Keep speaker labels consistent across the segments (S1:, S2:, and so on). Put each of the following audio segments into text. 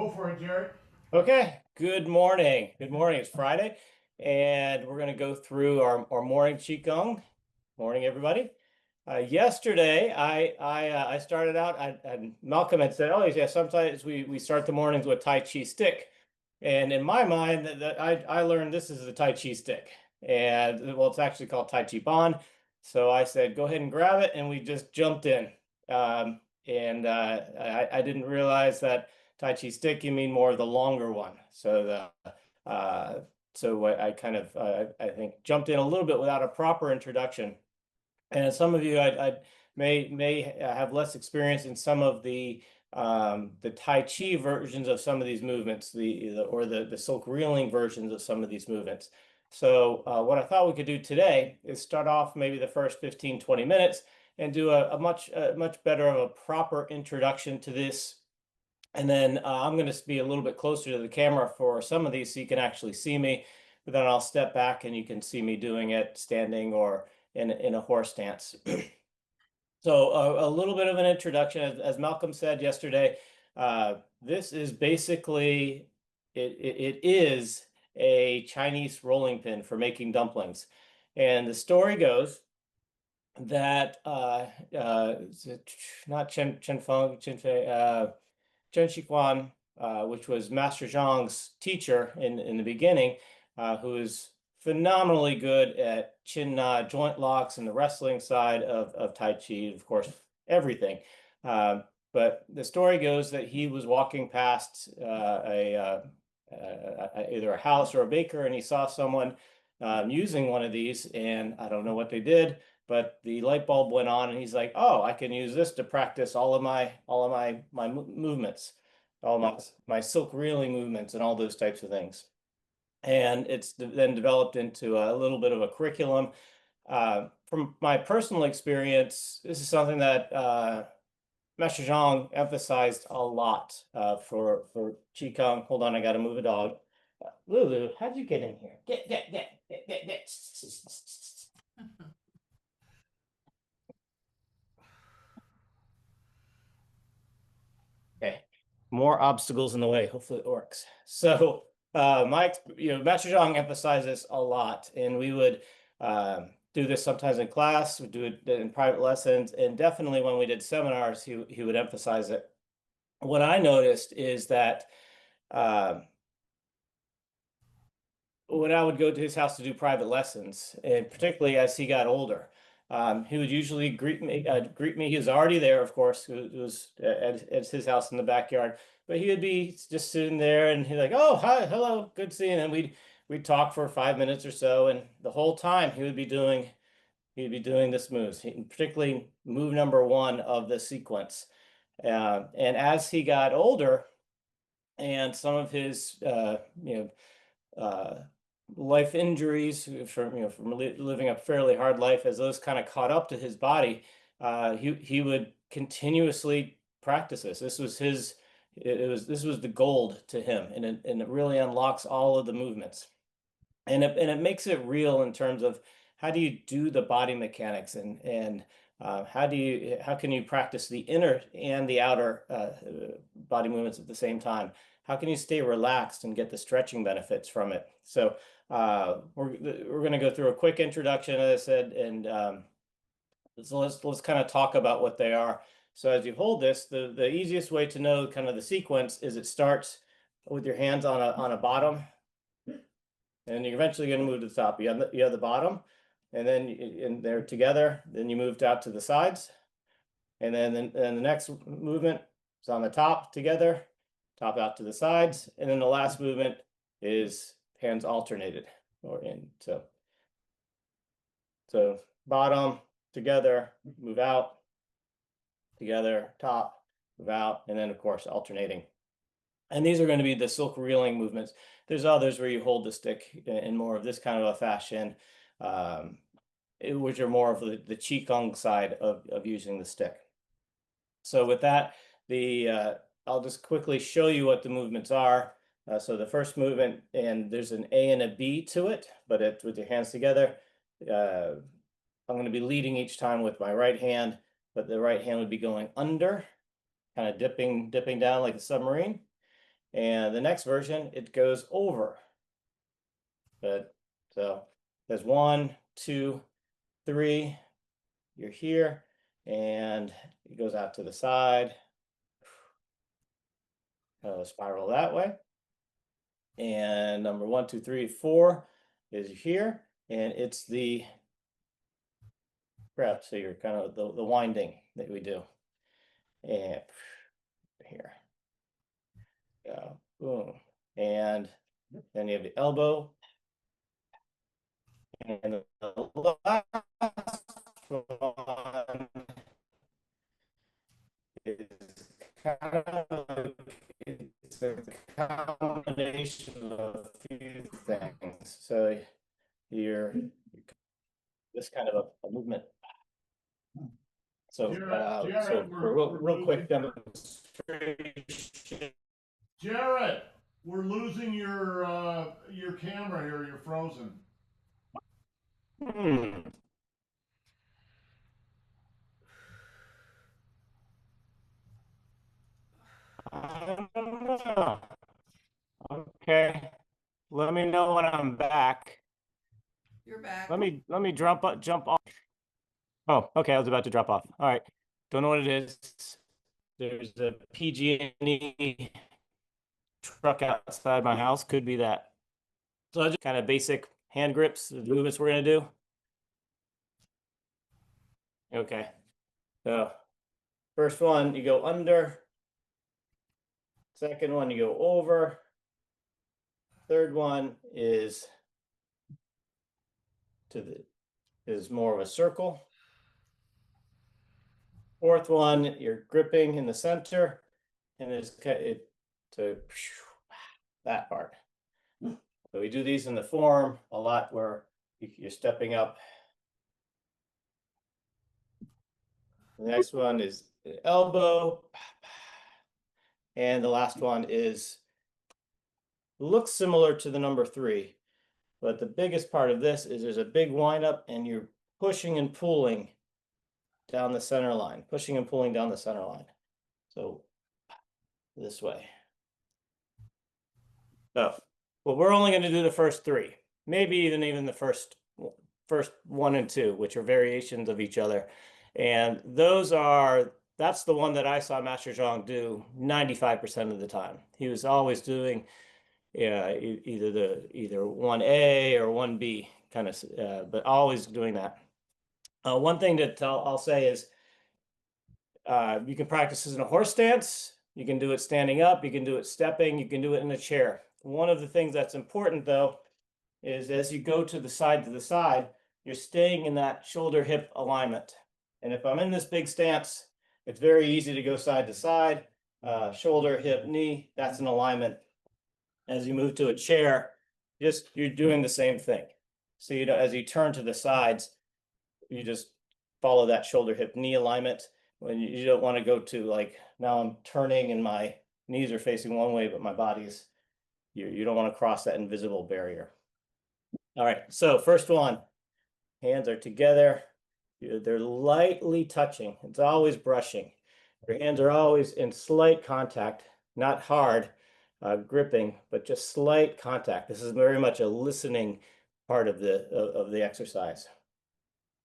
S1: Go for it, Jarrett.
S2: Okay, good morning. Good morning. It's Friday, and we're going to go through our morning Qigong. Morning, everybody. Yesterday, I started out, and Malcolm had said, oh, yeah, sometimes we start the mornings with Tai Chi stick. And in my mind, I learned this is the Tai Chi stick. And well, it's actually called Tai Chi Bond. So I said, go ahead and grab it, and we just jumped in. I didn't realize that Tai Chi stick, you mean more of the longer one. So I kind of I think jumped in a little bit without a proper introduction. And some of you I may have less experience in some of the Tai Chi versions of some of these movements, the silk reeling versions of some of these movements. So what I thought we could do today is start off maybe the first 15, 20 minutes and do a much better of a proper introduction to this. And then I'm going to be a little bit closer to the camera for some of these so you can actually see me. But then I'll step back and you can see me doing it standing or in a horse stance. So a little bit of an introduction, as Malcolm said yesterday, this is basically, it is a Chinese rolling pin for making dumplings. And the story goes that not Chen Feng, Chen Fei, Chen Shiguan, which was Master Zhang's teacher in the beginning, who is phenomenally good at chin joint locks and the wrestling side of Tai Chi, of course, everything. But the story goes that he was walking past either a house or a baker, and he saw someone using one of these, and I don't know what they did, but the light bulb went on, and he's like, "Oh, I can use this to practice all of my movements, all my silk reeling movements, and all those types of things." And it's then developed into a little bit of a curriculum. From my personal experience, this is something that Master Zhang emphasized a lot for Qigong. Hold on, I got to move a dog. Lulu, how'd you get in here? Get. Okay, more obstacles in the way. Hopefully it works. So Master Zhang emphasizes a lot, and we would do this sometimes in class. We do it in private lessons, and definitely when we did seminars, he would emphasize it. What I noticed is that uh, when I would go to his house to do private lessons, and particularly as he got older, he would usually greet me. Greet me. He was already there, of course. It was at his house in the backyard, but he would be just sitting there, and he's like, "Oh, hi, hello, good seeing." You." And we'd talk for 5 minutes or so, and the whole time he'd be doing this moves, particularly move number one of the sequence. And as he got older, and some of his uh, life injuries from living a fairly hard life, as those kind of caught up to his body, he would continuously practice this. This was the gold to him, and it really unlocks all of the movements, and it makes it real in terms of how do you do the body mechanics, and how can you practice the inner and the outer body movements at the same time? How can you stay relaxed and get the stretching benefits from it? So we're going to go through a quick introduction, as I said, and so let's kind of talk about what they are. So as you hold this, the easiest way to know kind of the sequence is it starts with your hands on a bottom, and you're eventually going to move to the top. You have the bottom, and then they're together. Then you moved out to the sides, and then the next movement is on the top together, top out to the sides, and then the last movement is hands alternated or in. So bottom together, move out, together, top, move out, and then of course alternating. And these are going to be the silk reeling movements. There's others where you hold the stick in more of this kind of a fashion, which are more of the Qigong side of using the stick. So with that, I'll just quickly show you what the movements are. So the first movement, and there's an A and a B to it, but it's with your hands together. I'm going to be leading each time with my right hand, but the right hand would be going under, kind of dipping down like a submarine. And the next version, it goes over. But so there's 1, 2, 3. You're here, and it goes out to the side. Spiral that way. And number 1, 2, 3, 4 is here, and it's the prep. So you're kind of the winding that we do. And here, boom, and then you have the elbow, and the last one is kind of it's a combination of a few things. So you're this kind of a movement. So,
S1: Jarrett,
S2: real quick demonstration.
S1: Jarrett, we're losing your camera here. You're frozen.
S2: I don't know. Okay, let me know when I'm back.
S3: You're back.
S2: Let me jump off. Oh, okay, I was about to drop off. All right, don't know what it is. There's a PG&E truck outside my house. Could be that. So I just kind of basic hand grips, the movements we're gonna do. Okay. So first one, you go under. Second one, you go over. Third one is more of a circle. Fourth one, you're gripping in the center, and it's to that part. So we do these in the form a lot where you're stepping up. The next one is the elbow. And the last one looks similar to the number 3, but the biggest part of this is there's a big wind up and you're pushing and pulling down the center line, pushing and pulling down the center line. So this way. So, well, we're only going to do the first 3, maybe even the first 1 and 2, which are variations of each other. And that's the one that I saw Master Zhang do 95% of the time. He was always doing either 1A or 1B kind of, but always doing that. One thing that I'll say is you can practice this in a horse stance. You can do it standing up. You can do it stepping. You can do it in a chair. One of the things that's important, though, is as you go to the side, you're staying in that shoulder hip alignment. And if I'm in this big stance, it's very easy to go side to side, shoulder, hip, knee. That's an alignment. As you move to a chair, you're doing the same thing. So as you turn to the sides, you just follow that shoulder, hip, knee alignment. When you don't want to go to like now I'm turning and my knees are facing one way, but my body's you don't want to cross that invisible barrier. All right, so first one, hands are together. They're lightly touching. It's always brushing. Your hands are always in slight contact, not hard gripping, but just slight contact. This is very much a listening part of the exercise.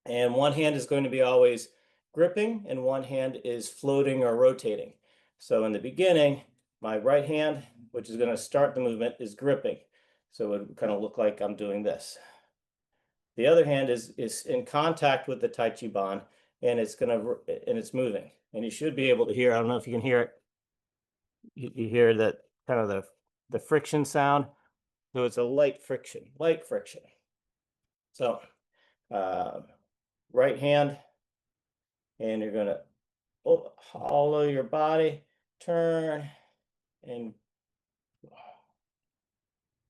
S2: And one hand is going to be always gripping, and one hand is floating or rotating. So in the beginning, my right hand, which is going to start the movement, is gripping. So it would kind of look like I'm doing this. The other hand is in contact with the Tai Chi bond, and it's moving. And you should be able to hear, I don't know if you can hear it. You hear that kind of the friction sound. So it's a light friction. So right hand, and you're going to hollow your body, turn, and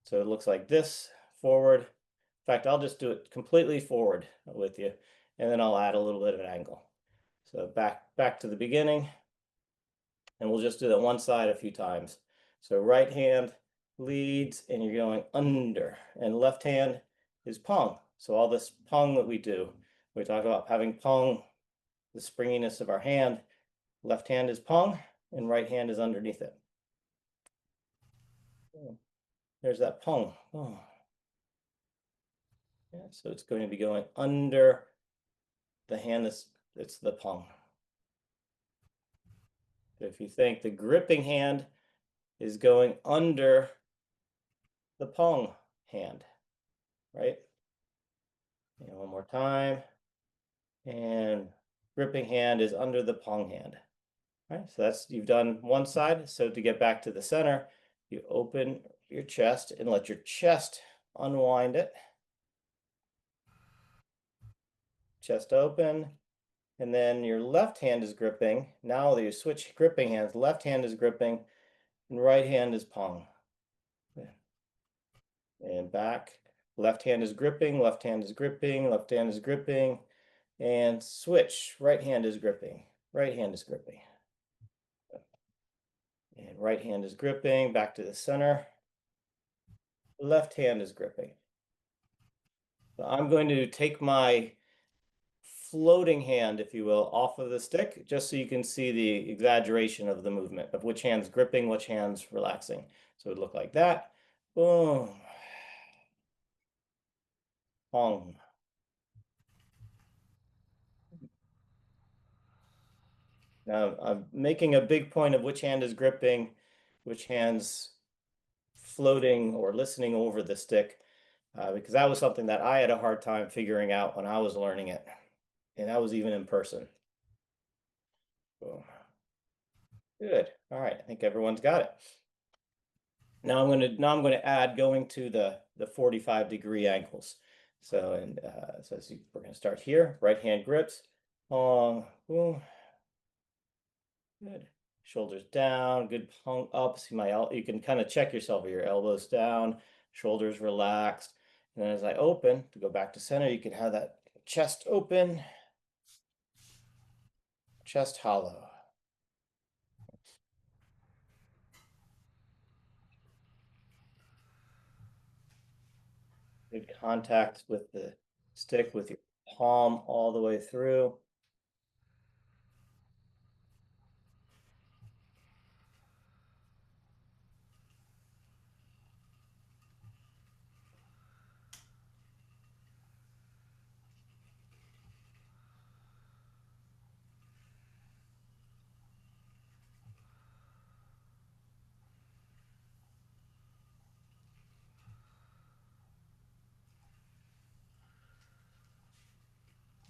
S2: so it looks like this, forward. In fact, I'll just do it completely forward with you, and then I'll add a little bit of an angle. So back to the beginning, and we'll just do that one side a few times. So right hand leads, and you're going under, and left hand is pong. So all this pong that we do, we talk about having pong, the springiness of our hand. Left hand is pong, and right hand is underneath it. There's that pong. Oh. Yeah, so it's going to be going under the hand it's the pong. So if you think the gripping hand is going under the pong hand, right? And one more time. And gripping hand is under the pong hand. All right, so that's you've done one side. So to get back to the center, you open your chest and let your chest unwind it. Chest open, and then your left hand is gripping. Now that you switch gripping hands, left hand is gripping and right hand is pong. And back, left hand is gripping, left hand is gripping, left hand is gripping, and switch, right hand is gripping, right hand is gripping. And right hand is gripping, back to the center. Left hand is gripping. So I'm going to take my floating hand, if you will, off of the stick, just so you can see the exaggeration of the movement of which hand's gripping, which hand's relaxing. So it would look like that. Boom. Pong. Now I'm making a big point of which hand is gripping, which hand's floating or listening over the stick, because that was something that I had a hard time figuring out when I was learning it. And that was even in person. Boom. Good. All right. I think everyone's got it. Now I'm going to add going to the 45-degree angles. So we're going to start here. Right hand grips. Boom. Good. Shoulders down. Good pong up. See you can kind of check yourself. Your elbows down, shoulders relaxed. And then as I open to go back to center, you can have that chest open, chest hollow. Good contact with the stick with your palm all the way through.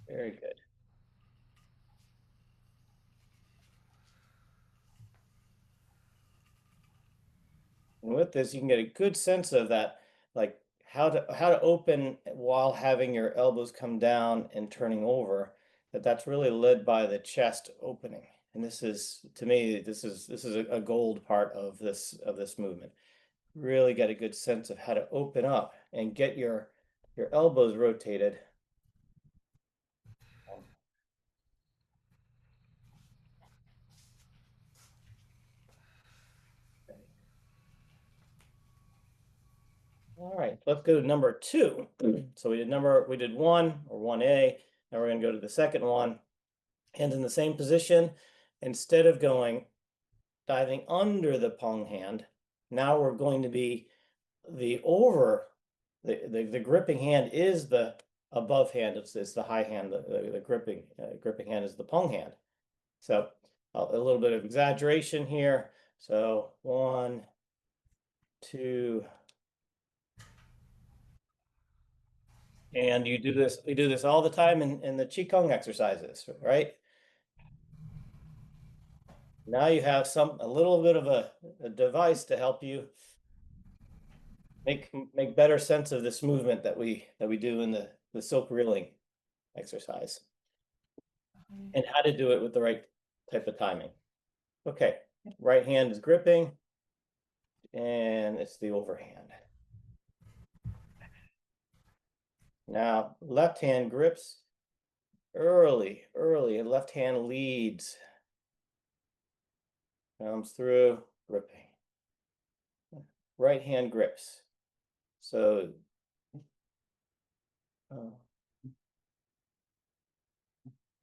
S2: Very good. And with this, you can get a good sense of that, like how to open while having your elbows come down and turning over. That's really led by the chest opening. And this is, to me, this is a gold part of this movement. Really get a good sense of how to open up and get your elbows rotated. All right, let's go to number 2. So we did 1 or 1A. Now we're going to go to the second one. Hands in the same position. Instead of diving under the pong hand, now we're going to be the gripping hand is the above hand. It's the high hand. The gripping hand is the pong hand. So a little bit of exaggeration here. So 1, 2. And we do this all the time in the Qigong exercises, right? Now you have a little bit of a device to help you make better sense of this movement that we do in the silk reeling exercise, and how to do it with the right type of timing. Okay, right hand is gripping, and it's the overhand. Now left hand grips early, and left hand leads, comes through, gripping. Right hand grips. So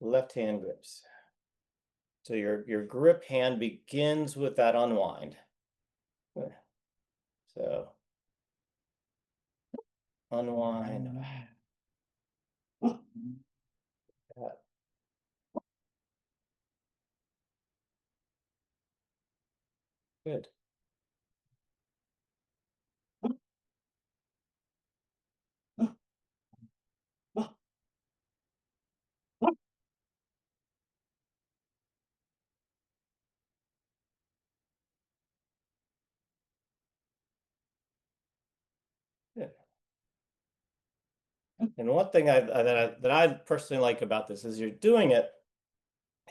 S2: left hand grips. So your grip hand begins with that unwind. So unwind. Good. Good. And one thing that I personally like about this is you're doing it.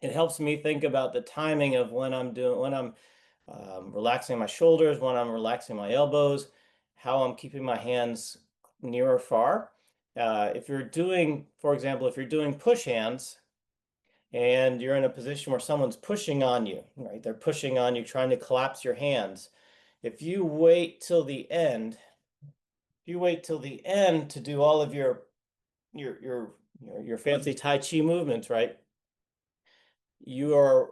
S2: It helps me think about the timing of when I'm relaxing my shoulders, when I'm relaxing my elbows, how I'm keeping my hands near or far. If you're doing, for example, if you're doing push hands and you're in a position where someone's pushing on you, right? They're pushing on you, trying to collapse your hands. If you wait till the end, if you wait till the end to do all of your fancy Tai Chi movements, right? You are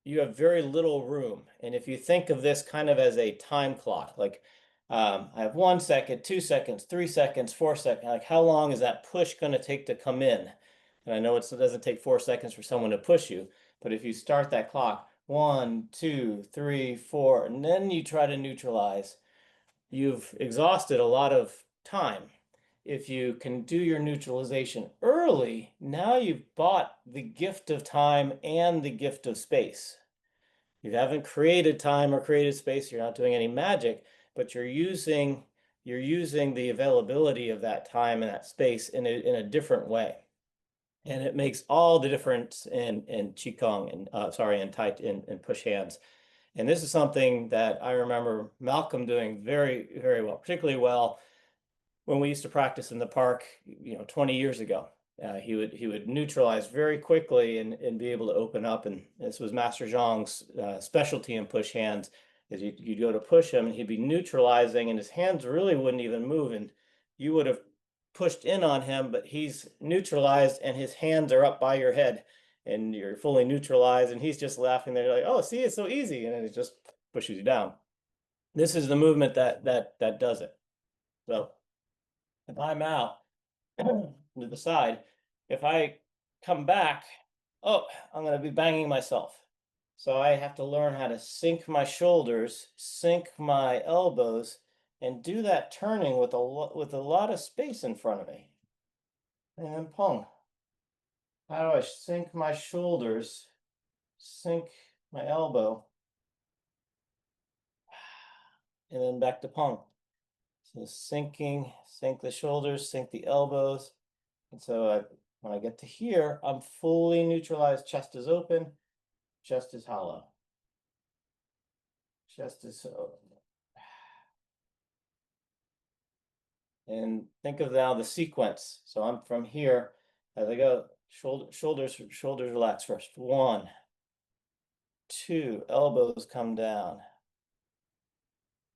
S2: you have very little room. And if you think of this kind of as a time clock, like I have 1 second, 2 seconds, 3 seconds, 4 seconds, like how long is that push going to take to come in? And I know it doesn't take 4 seconds for someone to push you, but if you start that clock, 1, 2, 3, 4, and then you try to neutralize, you've exhausted a lot of time. If you can do your neutralization early, now you've bought the gift of time and the gift of space. You haven't created time or created space, you're not doing any magic, but you're using the availability of that time and that space in a different way. And it makes all the difference in Qigong and in Tai in push hands. And this is something that I remember Malcolm doing very, very well, particularly well when we used to practice in the park, 20 years ago. He would neutralize very quickly and be able to open up. And this was Master Zhang's specialty in push hands. Is you'd go to push him and he'd be neutralizing, and his hands really wouldn't even move. And you would have pushed in on him, but he's neutralized and his hands are up by your head, and you're fully neutralized, and he's just laughing there. You're like, oh, see, it's so easy, and then it just pushes you down. This is the movement that does it. So if I'm out to the side, if I come back, oh, I'm going to be banging myself. So I have to learn how to sink my shoulders, sink my elbows, and do that turning with a lot of space in front of me. And then pong. How do I sink my shoulders, sink my elbow, and then back to pong. So sink the shoulders, sink the elbows. And so when I get to here, I'm fully neutralized. Chest is open, chest is hollow. Chest is open. And think of now the sequence. So I'm from here as I go, shoulders relax first. 1, 2, elbows come down.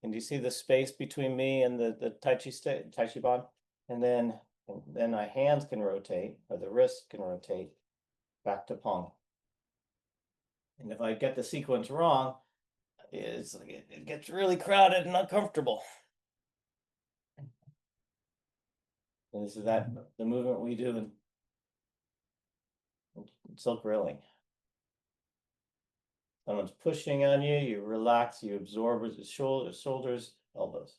S2: And do you see the space between me and the Tai Chi bond? And then my hands can rotate, or the wrists can rotate back to Pong. And if I get the sequence wrong, it gets really crowded and uncomfortable. And this is the movement we do in silk grilling. Someone's pushing on you, you relax, you absorb with the shoulders, elbows.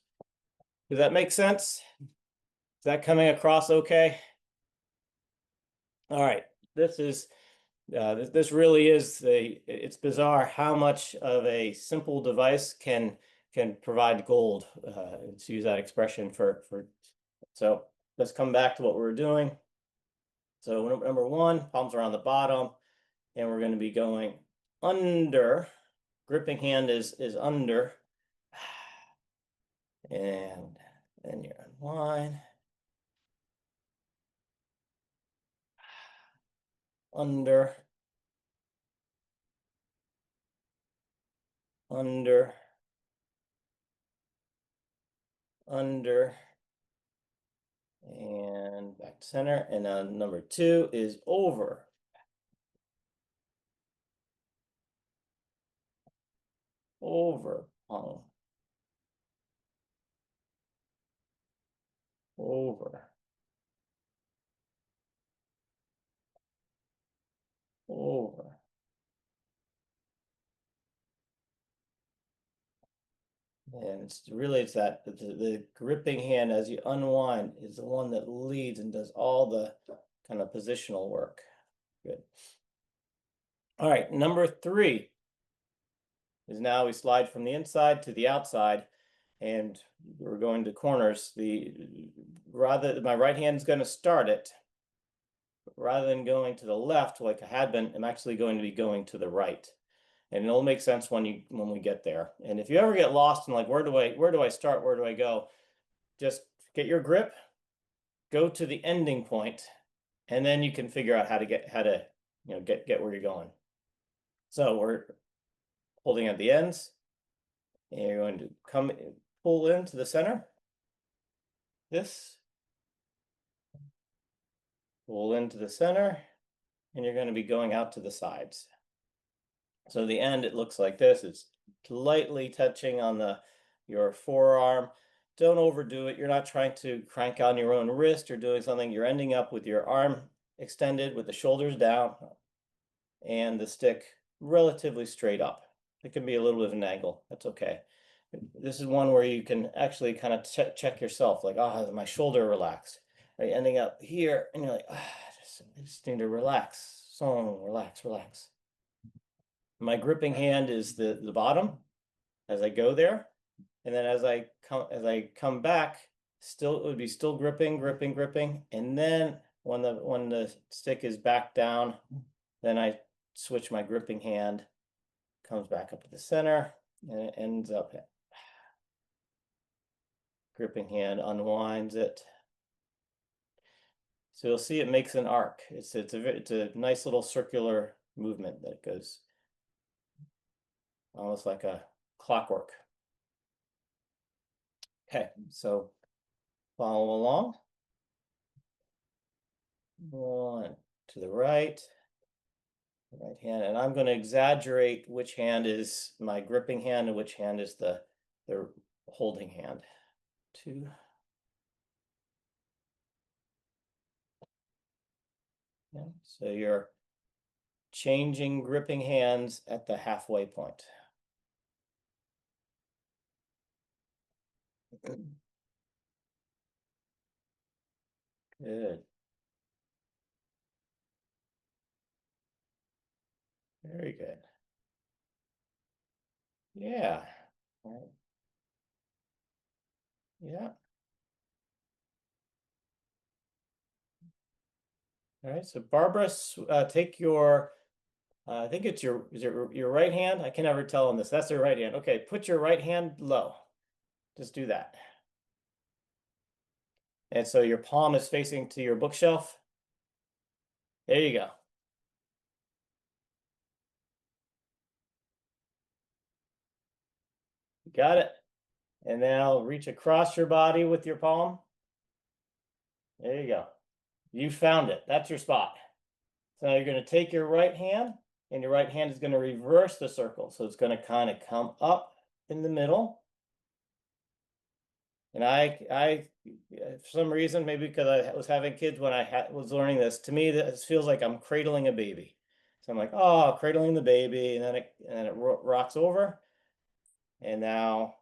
S2: Does that make sense? Is that coming across okay? All right, this really is it's bizarre how much of a simple device can provide gold, to use that expression so let's come back to what we're doing. So number 1, palms are on the bottom, and we're going to be going under. Gripping hand is under, and then you unwind, under, under, under, and back to center. And then number 2 is over. Over, palm. over, over. And it's that the gripping hand as you unwind is the one that leads and does all the kind of positional work. Good. All right, number 3 is now we slide from the inside to the outside, and we're going to corners. My right hand is going to start it. Rather than going to the left like I had been, I'm actually going to be going to the right. And it'll make sense when we get there. And if you ever get lost in like where do I start, where do I go, just get your grip, go to the ending point, and then you can figure out how to get where you're going. So we're holding at the ends, and you're going to pull into the center. This, pull into the center, and you're going to be going out to the sides. So the end, it looks like this. It's lightly touching on your forearm. Don't overdo it. You're not trying to crank on your own wrist or doing something. You're ending up with your arm extended with the shoulders down and the stick relatively straight up. It can be a little bit of an angle. That's okay. This is one where you can actually kind of check yourself, like, oh, my shoulder relaxed. Right, ending up here, and you're like, I just need to relax. So relax. My gripping hand is the bottom as I go there, and then as I come back, it would be still gripping, and then when the stick is back down, then I switch my gripping hand, comes back up to the center, and it ends up gripping hand unwinds it. So you'll see it makes an arc. It's a nice little circular movement that goes almost like a clockwork. Okay, so follow along. One to the right hand, and I'm going to exaggerate which hand is my gripping hand and which hand is the holding hand. 2. Yeah, so you're changing gripping hands at the halfway point. Good. Very good. Yeah. All right. Yeah. All right. So Barbara, take your, I think it's your right hand. I can never tell on this. That's your right hand. Okay. Put your right hand low. Just do that. And so your palm is facing to your bookshelf. There you go. Got it. And now reach across your body with your palm. There you go. You found it. That's your spot. So now you're going to take your right hand, and your right hand is going to reverse the circle. So it's going to kind of come up in the middle. And I for some reason, maybe because I was having kids when I was learning this, to me, this feels like I'm cradling a baby. So I'm like, oh, cradling the baby, and then it rocks over. And now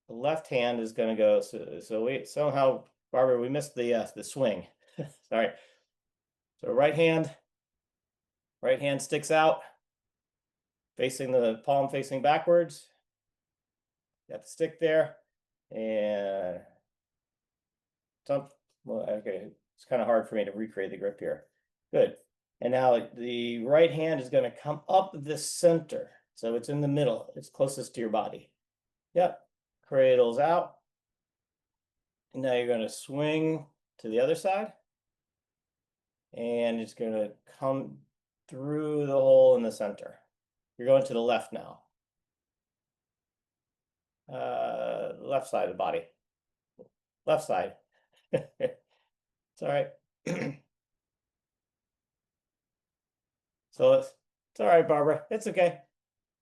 S2: the left hand is going to go. So we somehow, Barbara, we missed the swing. Sorry. So right hand sticks out, facing the palm facing backwards. Got the stick there, and dump. Well, okay, it's kind of hard for me to recreate the grip here. Good. And now the right hand is going to come up the center. So it's in the middle. It's closest to your body. Yep. Cradles out. And now you're going to swing to the other side. And it's going to come through the hole in the center. You're going to the left now. Left side of the body. Left side. It's all right. So it's all right, Barbara. It's okay.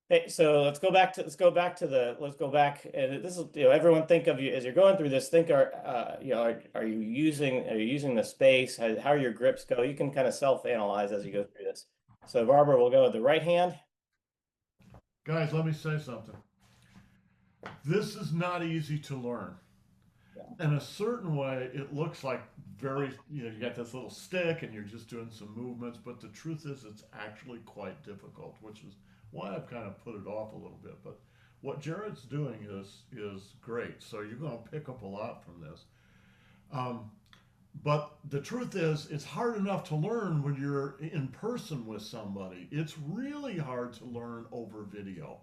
S2: Hey, so let's go back and this is everyone think of you as you're going through this, think are you using the space? How your grips go? You can kind of self-analyze as you go through this. So Barbara will go with the right hand.
S1: Guys, let me say something. This is not easy to learn.
S2: Yeah.
S1: In a certain way, it looks like very, you got this little stick and you're just doing some movements, but the truth is it's actually quite difficult, which is why I've kind of put it off a little bit. But what Jarrett's doing is great. So you're going to pick up a lot from this. Um, but the truth is, it's hard enough to learn when you're in person with somebody. It's really hard to learn over video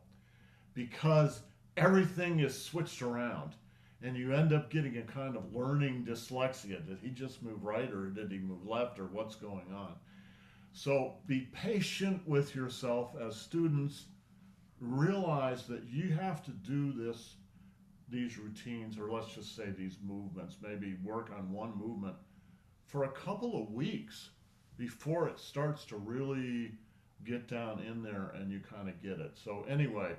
S1: because everything is switched around and you end up getting a kind of learning dyslexia. Did he just move right or did he move left or what's going on? So be patient with yourself as students. Realize that you have to do these routines, or let's just say these movements, maybe work on one movement for a couple of weeks before it starts to really get down in there and you kind of get it. So anyway,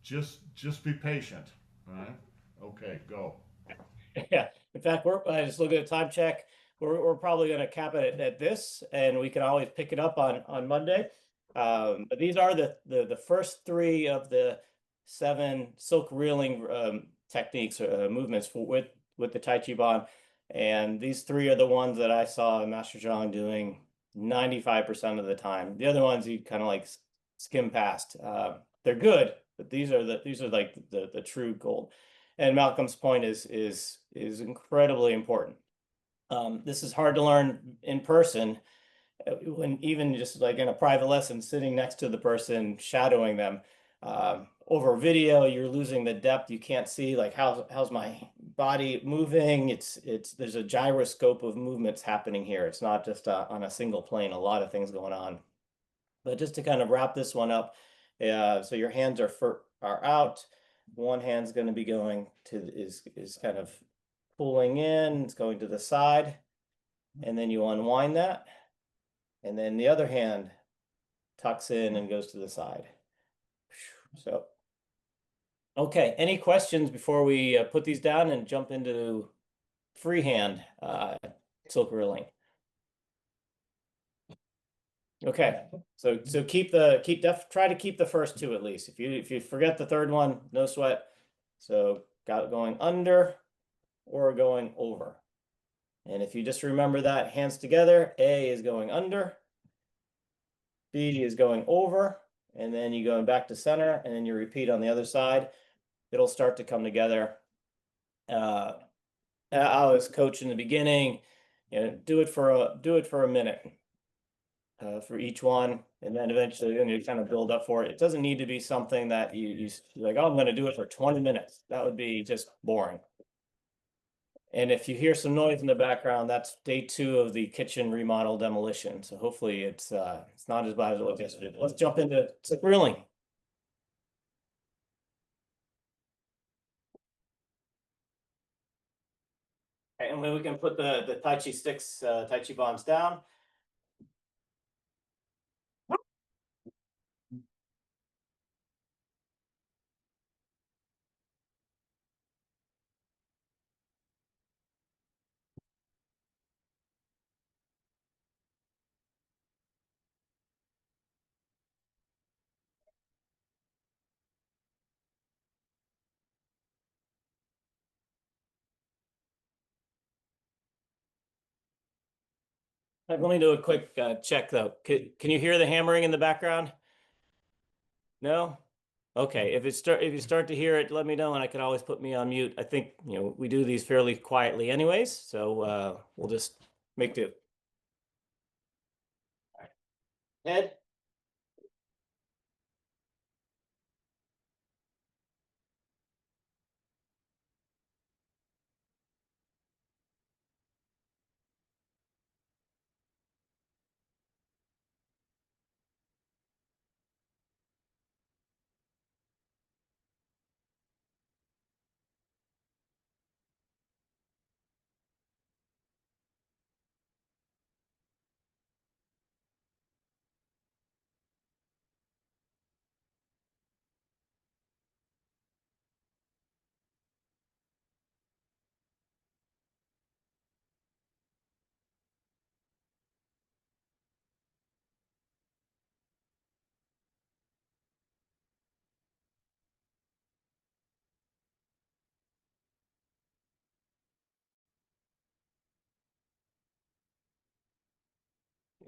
S1: just be patient, all right? Okay, go.
S2: Yeah. In fact, I just look at a time check. We're probably going to cap it at this, and we can always pick it up on Monday. But these are the first three of the seven silk reeling techniques movements with the Tai Chi Bond, and these three are the ones that I saw Master Zhang doing 95% of the time. The other ones you kind of like skim past. They're good, but these are like the true gold. And Malcolm's point is incredibly important. This is hard to learn in person when even just like in a private lesson, sitting next to the person, shadowing them. Over video, you're losing the depth. You can't see like how's my body moving. It's there's a gyroscope of movements happening here. It's not just on a single plane. A lot of things going on. But just to kind of wrap this one up, so your hands are out. One hand's going to be going to is kind of pulling in. It's going to the side, and then you unwind that, and then the other hand tucks in and goes to the side. So, okay. Any questions before we put these down and jump into freehand silk reeling? Okay, so try to keep the first two at least. If you forget the third one, no sweat. So got going under or going over. And if you just remember that, hands together, A is going under, B is going over, and then you going back to center, and then you repeat on the other side. It'll start to come together. I was coach in the beginning, do it for a minute. For each one, and then eventually you kind of build up for it. It doesn't need to be something that you're like, oh, I'm going to do it for 20 minutes. That would be just boring. And if you hear some noise in the background, that's day 2 of the kitchen remodel demolition. So hopefully it's not as bad as it was yesterday. Let's jump into silk reeling. And then we can put the Tai Chi sticks, Tai Chi bombs down. Let me do a quick check though. Can you hear the hammering in the background? No? Okay, if you start to hear it, let me know and I can always put me on mute. I think, we do these fairly quietly anyways, so we'll just make do. Ed?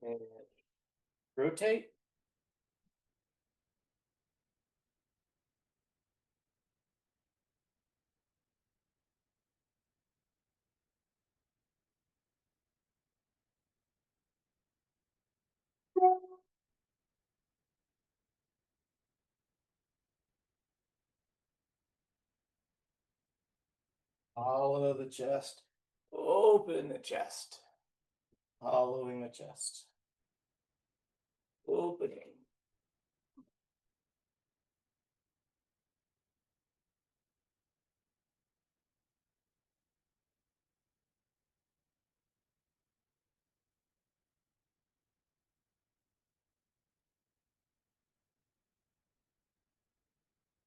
S2: And rotate. Hollow the chest. Open the chest. Hollowing the chest. Opening.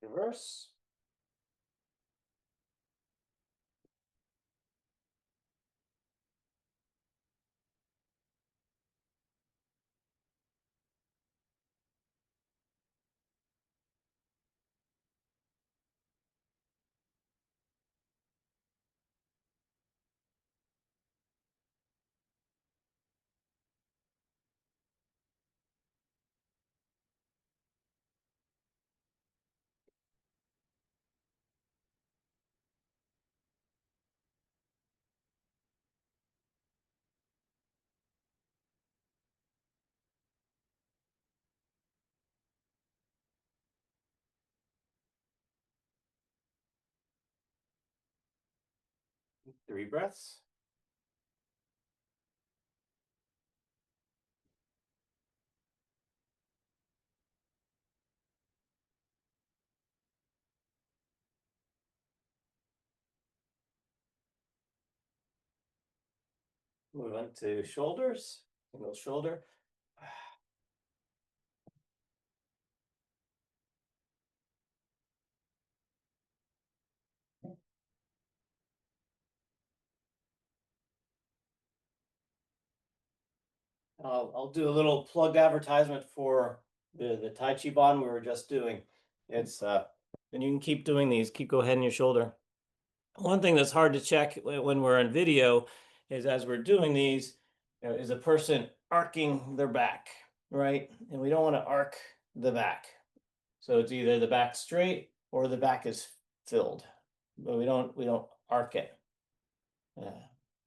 S2: Reverse. Three breaths. Move on to shoulders. Single shoulder. I'll do a little plugged advertisement for the Tai Chi bond we were just doing. It's and you can keep doing these. Keep go ahead in your shoulder. One thing that's hard to check when we're on video is as we're doing these, is a person arcing their back, right? And we don't want to arc the back. So it's either the back straight or the back is filled, but we don't arc it.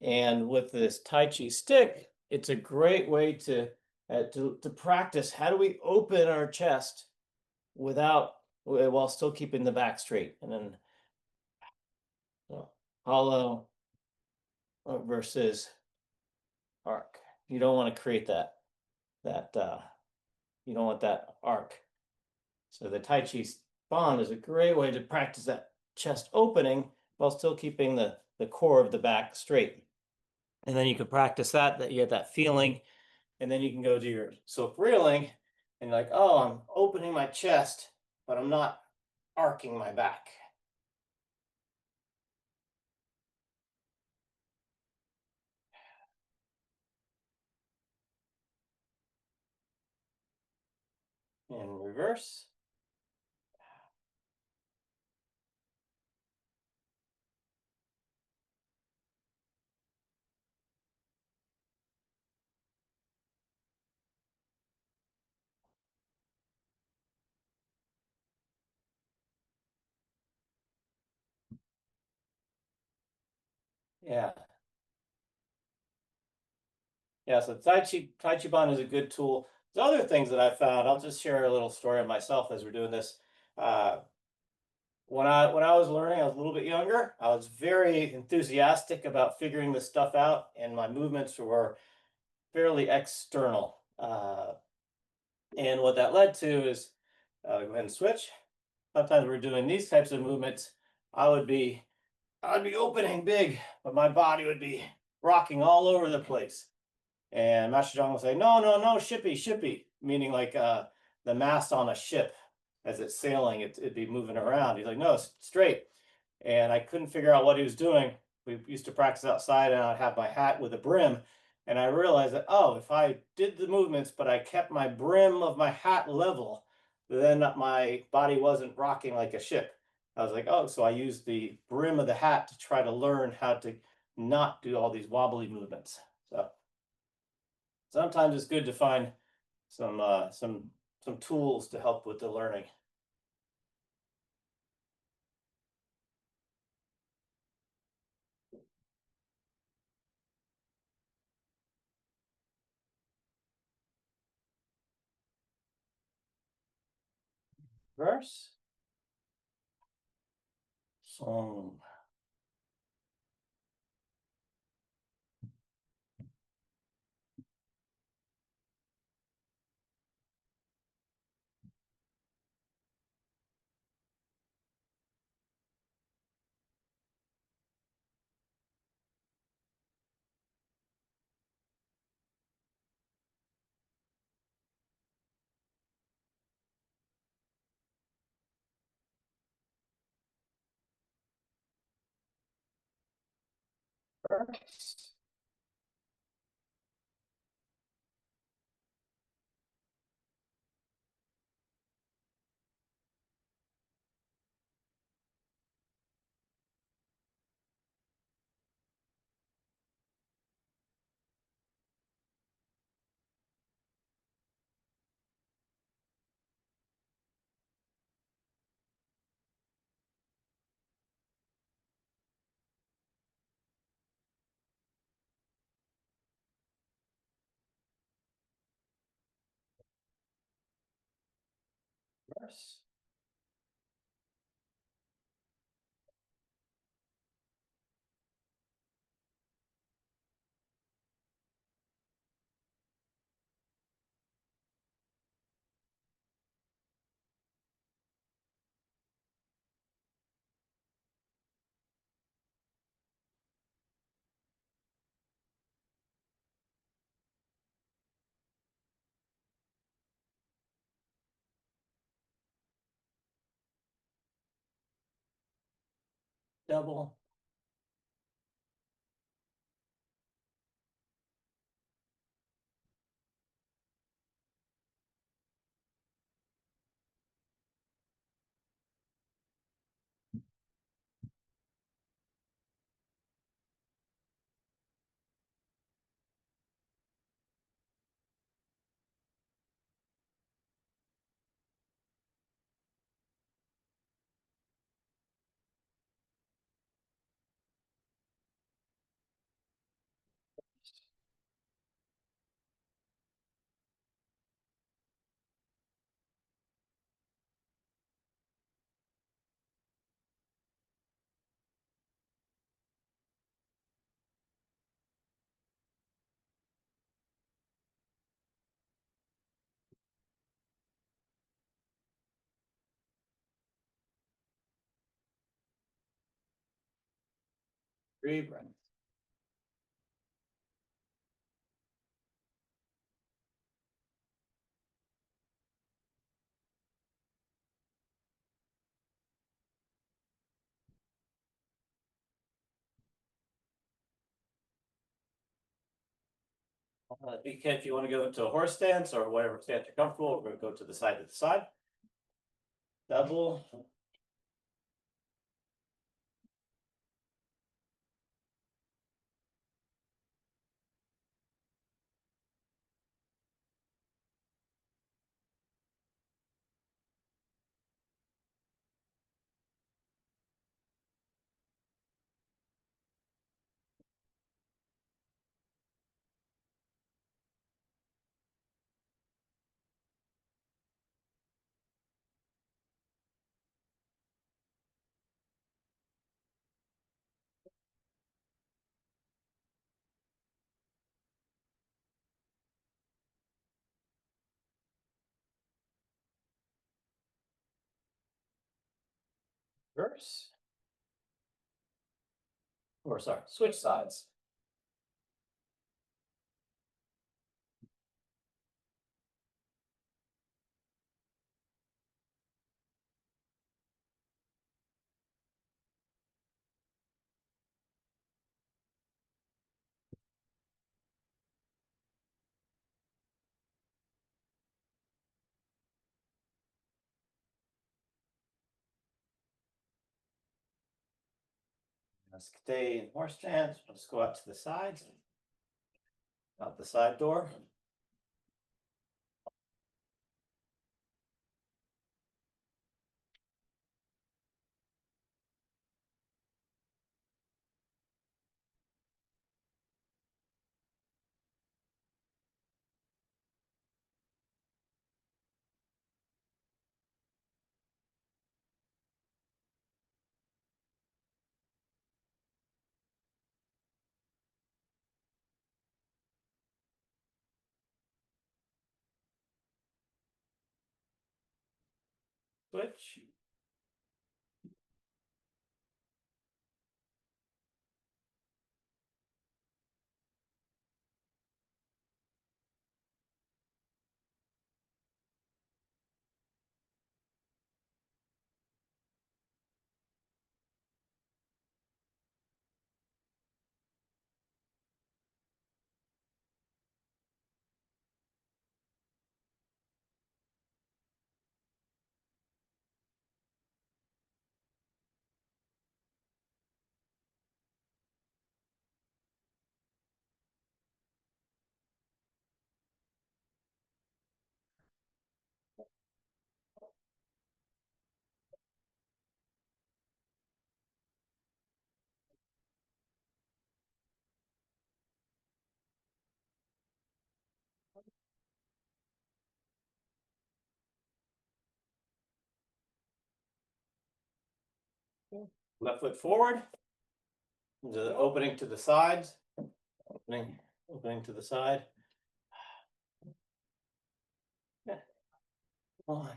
S2: And with this Tai Chi stick, it's a great way to practice how do we open our chest without while still keeping the back straight, and then hollow versus arc. You don't want to create that you don't want that arc. So the Tai Chi bond is a great way to practice that chest opening while still keeping the core of the back straight. And then you can practice that you get that feeling, and then you can go do your silk reeling and you're like, oh, I'm opening my chest, but I'm not arcing my back. And reverse. Yeah. Yeah, so Tai Chi Bond is a good tool. There's other things that I found. I'll just share a little story of myself as we're doing this. When I was learning, I was a little bit younger. I was very enthusiastic about figuring this stuff out, and my movements were fairly external. And what that led to is, go ahead and switch. Sometimes we're doing these types of movements. I'd be opening big, but my body would be rocking all over the place. And Master Zhang will say, no, no, no, shippy, shippy, meaning like the mast on a ship as it's sailing, it'd be moving around. He's like, no, straight. And I couldn't figure out what he was doing. We used to practice outside, and I'd have my hat with a brim. And I realized that, oh, if I did the movements, but I kept my brim of my hat level, then my body wasn't rocking like a ship. I was like, oh, so I used the brim of the hat to try to learn how to not do all these wobbly movements. So Sometimes it's good to find some tools to help with the learning. Verse. Song. Verse. Verse. Double. Three breaths. If you want to go into a horse stance or whatever stance you're comfortable, we're going to go to the side to the side. Double. Verse. Or sorry, switch sides. Let's stay in horse stance. Let's go out to the sides. Out the side door. switch. Left foot forward. The opening to the sides. Opening to the side. One.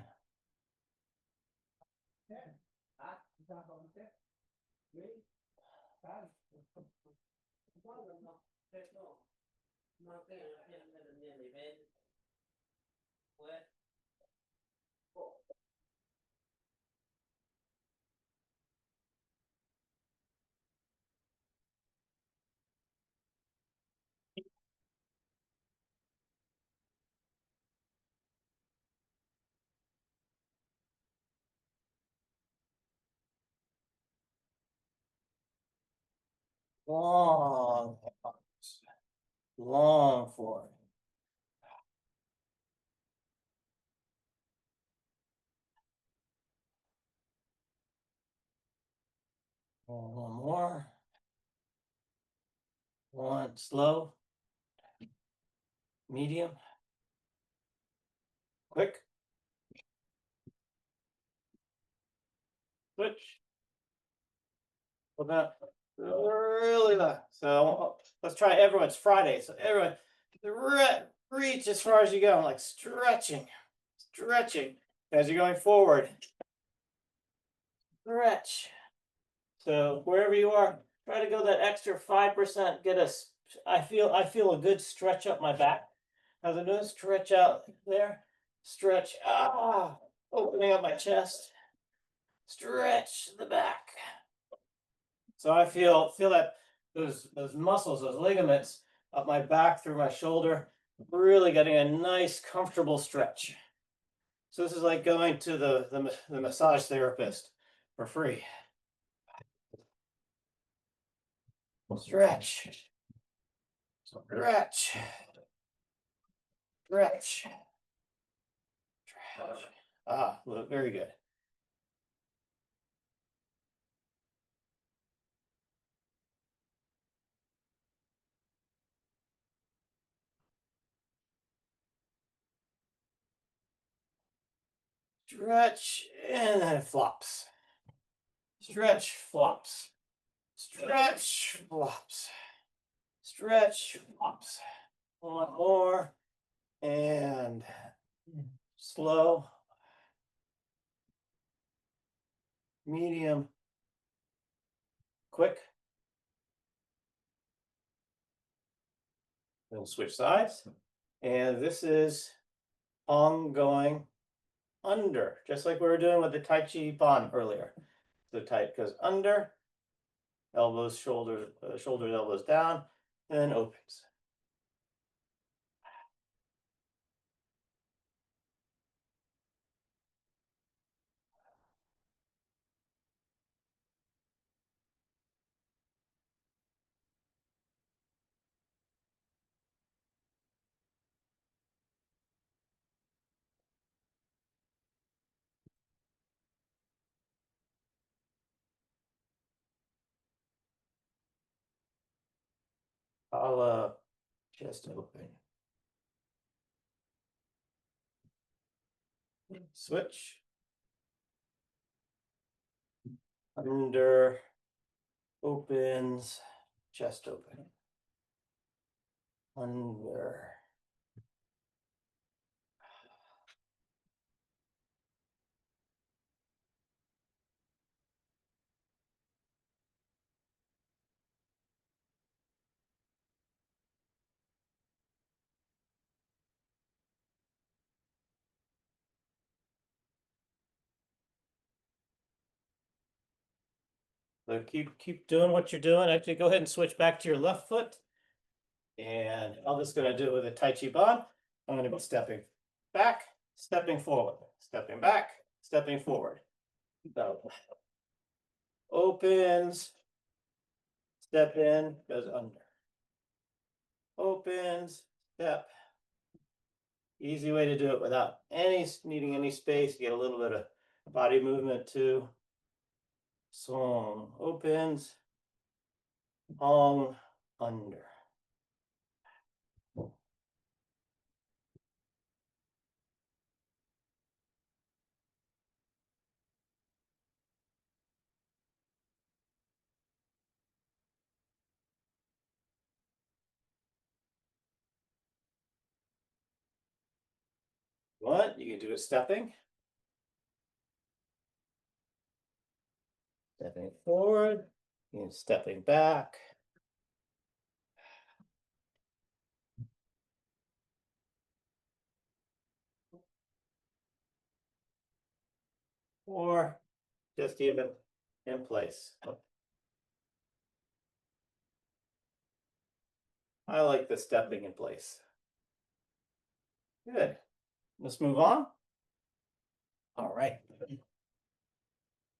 S2: Long arms. Long forward. One more. One slow. Medium. Quick. Switch. Hold that really low. So let's try everyone's Friday. So everyone reach as far as you go, like stretching, stretching as you're going forward. Stretch. So wherever you are, try to go that extra 5%. Get a. I feel a good stretch up my back. As I do, stretch out there. Stretch. Opening up my chest. Stretch the back. So I feel that those muscles, those ligaments up my back through my shoulder, really getting a nice, comfortable stretch. So this is like going to the massage therapist for free. Stretch. Stretch. Stretch. Stretch. Very good. Stretch, and then it flops. Stretch, flops. Stretch, flops. Stretch, flops. One more. And slow. Medium. Quick. Then switch sides. And this is ongoing under, just like we were doing with the Tai Chi Bon earlier. So tight goes under, elbows, shoulders, elbows down, and then opens. I'll chest open. Switch. Under, opens, chest open. Under. So keep doing what you're doing. Actually, go ahead and switch back to your left foot. And I'm just gonna do it with a Tai Chi bond. I'm gonna be stepping back, stepping forward, stepping back, stepping forward. So opens, step in, goes under. Opens, step. Easy way to do it without needing any space. Get a little bit of body movement too. Song opens, hong under. What? You can do it stepping. Stepping forward, and stepping back. Or just even in place. I like the stepping in place. Good. Let's move on. All right.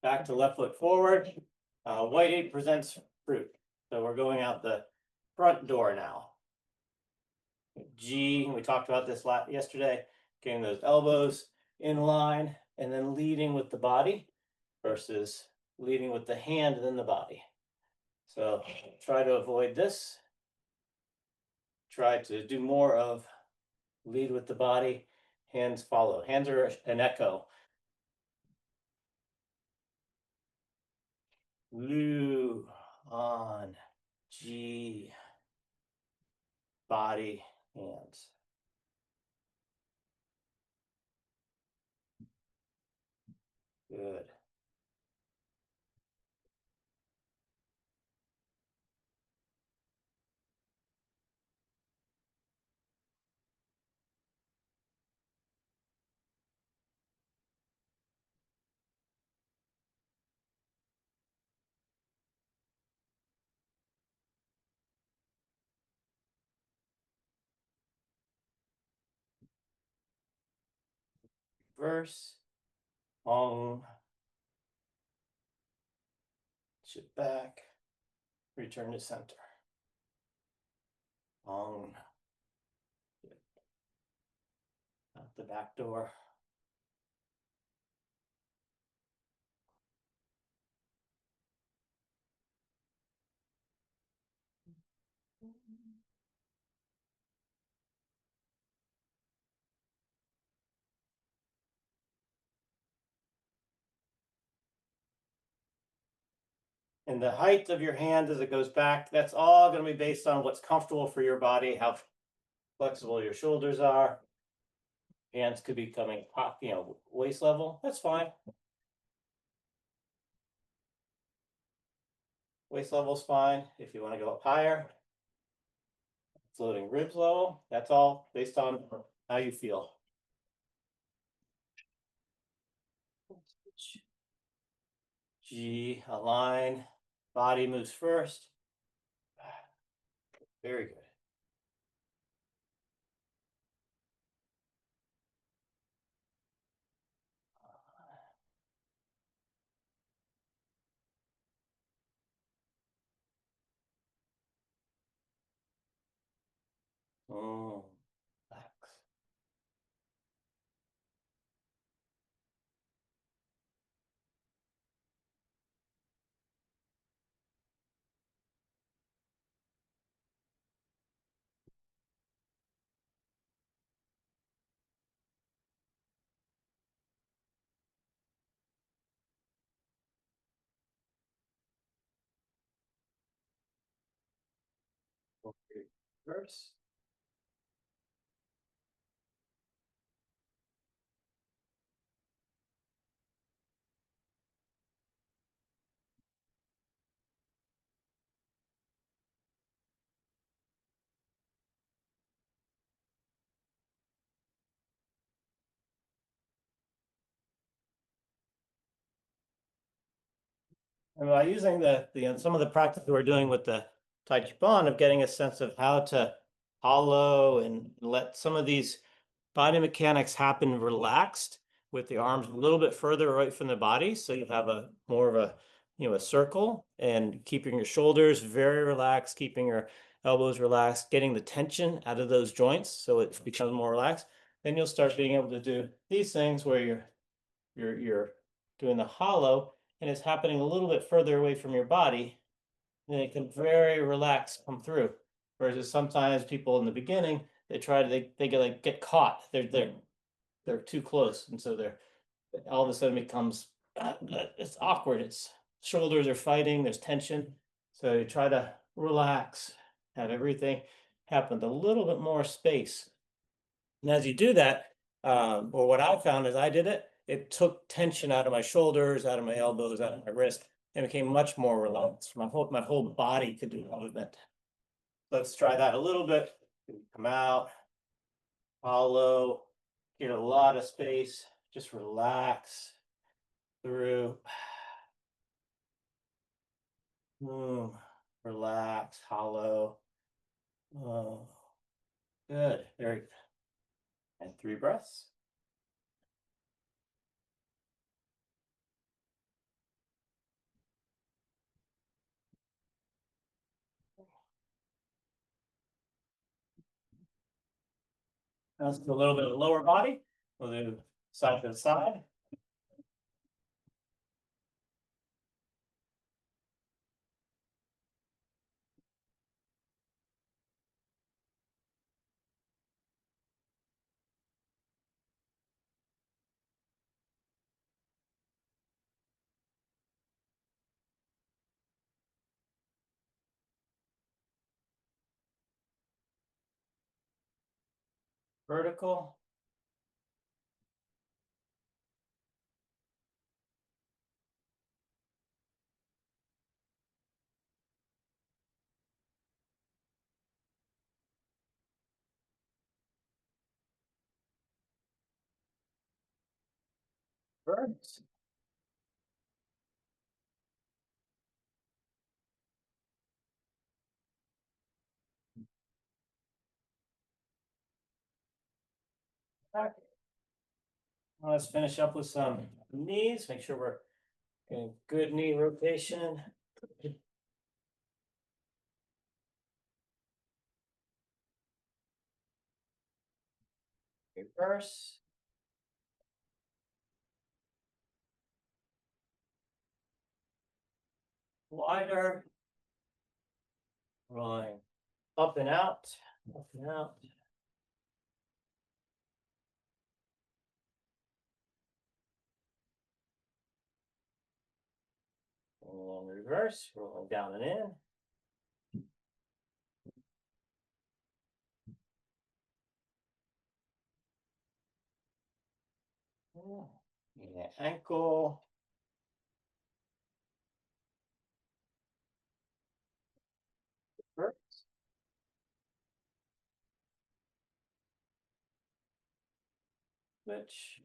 S2: Back to left foot forward. White 8 presents fruit. So we're going out the front door now. G, we talked about this yesterday, getting those elbows in line and then leading with the body versus leading with the hand and then the body. So try to avoid this. Try to do more of lead with the body, hands follow. Hands are an echo. Lu, on, G, body, hands. Good. Reverse, long, shift back, return to center. Long, out the back door. And the height of your hand as it goes back, that's all going to be based on what's comfortable for your body, how flexible your shoulders are. Hands could be coming up, waist level. That's fine. Waist level's fine. If you want to go up higher, floating ribs level, that's all based on how you feel. G, align, body moves first. Very good. Relax. Reverse. And by using some of the practice we're doing with the Tai Chi Chuan of getting a sense of how to hollow and let some of these body mechanics happen relaxed with the arms a little bit further away from the body. So you have a more of a, a circle, and keeping your shoulders very relaxed, keeping your elbows relaxed, getting the tension out of those joints so it becomes more relaxed. Then you'll start being able to do these things where you're doing the hollow and it's happening a little bit further away from your body, and it can very relaxed come through. Whereas sometimes people in the beginning, they get caught. They're too close. And so they're all of a sudden becomes it's awkward. It's shoulders are fighting, there's tension. So you try to relax, have everything happen with a little bit more space. And as you do that, or what I found as I did it, it took tension out of my shoulders, out of my elbows, out of my wrist, and became much more relaxed. My whole body could do movement. Let's try that a little bit. Come out, hollow, get a lot of space, just relax through. Relax, hollow. Oh, good. Very good. And 3 breaths. Now let's do a little bit of lower body. We'll do side to side. Vertical. Birds. Back. Now let's finish up with some knees. Make sure we're getting good knee rotation. Reverse. Wider. Rolling up and out. Up and out. And reverse. Rolling down and in. Yeah, ankle. Reverse. Switch.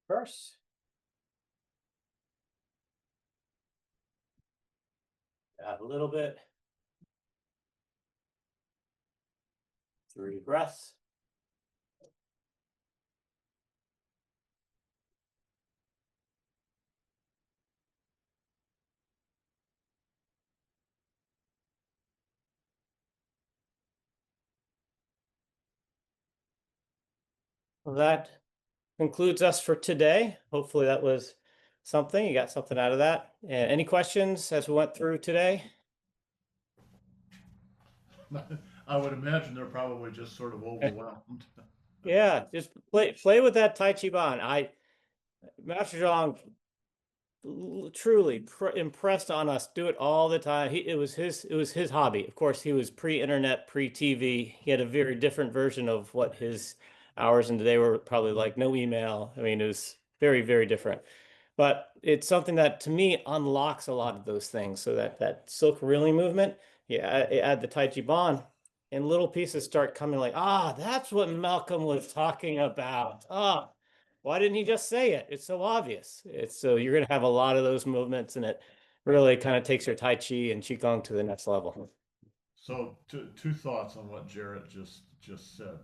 S2: Reverse. Add a little bit. 3 breaths. Well, that concludes us for today. Hopefully that was something. You got something out of that. And any questions as we went through today?
S1: I would imagine they're probably just sort of overwhelmed.
S2: Yeah, just play with that Tai Chi Ban. Master Zhang truly impressed on us. Do it all the time. It was his hobby. Of course, he was pre-internet, pre-TV. He had a very different version of what his hours in the day were probably like. No email. I mean, it was very, very different. But it's something that to me unlocks a lot of those things. So that silk reeling movement, yeah, add the Tai Chi Ban, and little pieces start coming like, that's what Malcolm was talking about. Why didn't he just say it? It's so obvious. It's so you're going to have a lot of those movements, and it really kind of takes your Tai Chi and Qigong to the next level.
S1: So two thoughts on what Jarrett just said.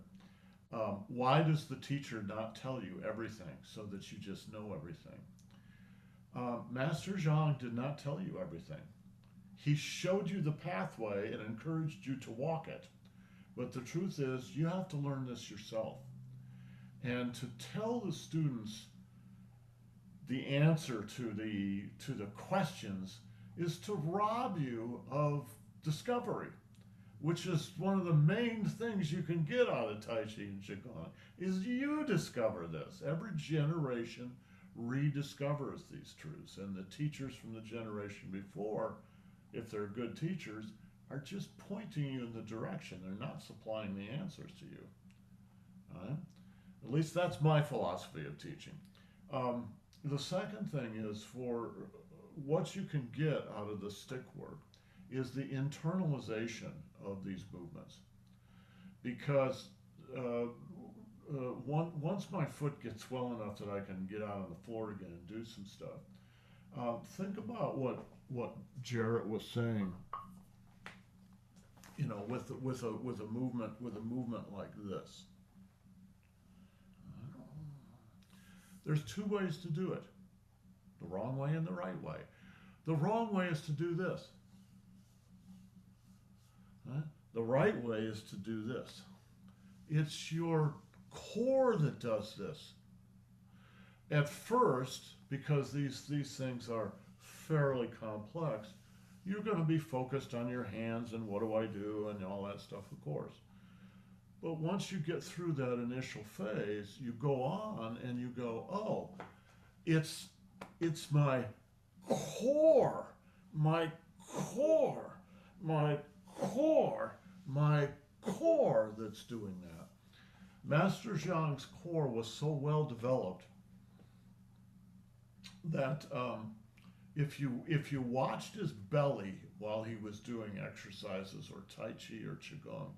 S1: Why does the teacher not tell you everything so that you just know everything? Master Zhang did not tell you everything. He showed you the pathway and encouraged you to walk it. But the truth is, you have to learn this yourself. And to tell the students the answer to the questions is to rob you of discovery, which is one of the main things you can get out of Tai Chi and Qigong, is you discover this. Every generation rediscovers these truths, and the teachers from the generation before, if they're good teachers, are just pointing you in the direction. They're not supplying the answers to you. All right? At least that's my philosophy of teaching. The second thing is, for what you can get out of the stick work is the internalization of these movements. Because once my foot gets well enough that I can get out on the floor again and do some stuff, think about what Jarrett was saying. You know, with a movement like this. There's two ways to do it: the wrong way and the right way. The wrong way is to do this. Right? The right way is to do this. It's your core that does this. At first, because these things are fairly complex, you're going to be focused on your hands and what do I do and all that stuff, of course. But once you get through that initial phase, you go on and you go, oh, it's my core, my core, my core, my core that's doing that. Master Zhang's core was so well developed that if you watched his belly while he was doing exercises or Tai Chi or Qigong,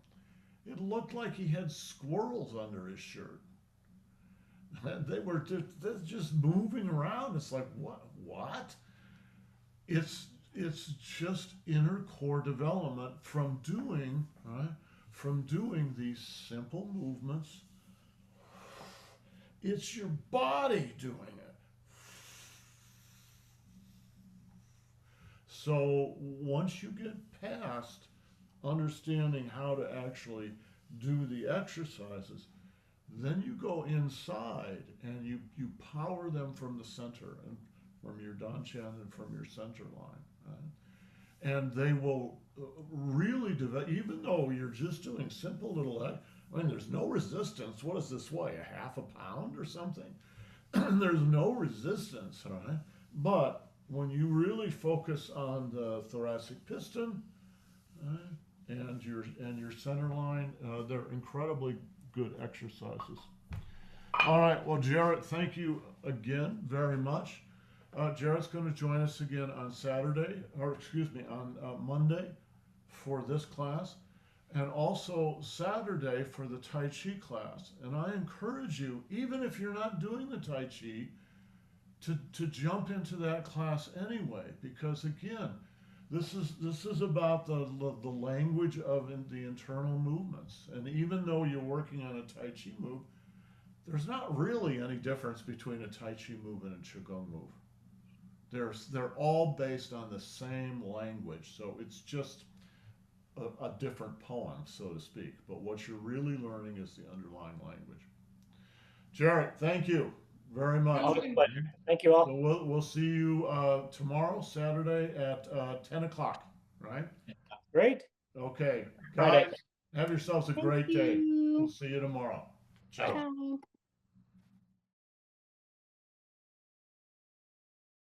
S1: it looked like he had squirrels under his shirt. They were just moving around. It's like, what? It's just inner core development from doing, right? From doing these simple movements. It's your body doing it. So once you get past understanding how to actually do the exercises, then you go inside and you power them from the center and from your dantian and from your center line. Right? And they will really develop, even though you're just doing simple little, I mean, there's no resistance. What does this weigh? A half a pound or something? There's no resistance, right? But when you really focus on the thoracic piston, right, and your center line, they're incredibly good exercises. All right, well, Jarrett, thank you again very much. Jarrett's going to join us again on Saturday, or excuse me, on Monday for this class, and also Saturday for the Tai Chi class. And I encourage you, even if you're not doing the Tai Chi, to jump into that class anyway, because again, this is about the language of the internal movements. And even though you're working on a Tai Chi move, there's not really any difference between a Tai Chi move and a Qigong move. They're all based on the same language, so it's just a different poem, so to speak. But what you're really learning is the underlying language. Jarrett, thank you very much.
S2: Always a pleasure. Thank you all.
S1: So we'll see you tomorrow, Saturday at 10 o'clock, right?
S2: Great.
S1: Okay,
S2: Friday.
S1: guys, have yourselves a
S3: Thank
S1: great day.
S3: you.
S1: We'll see you tomorrow. Ciao.
S3: Ciao.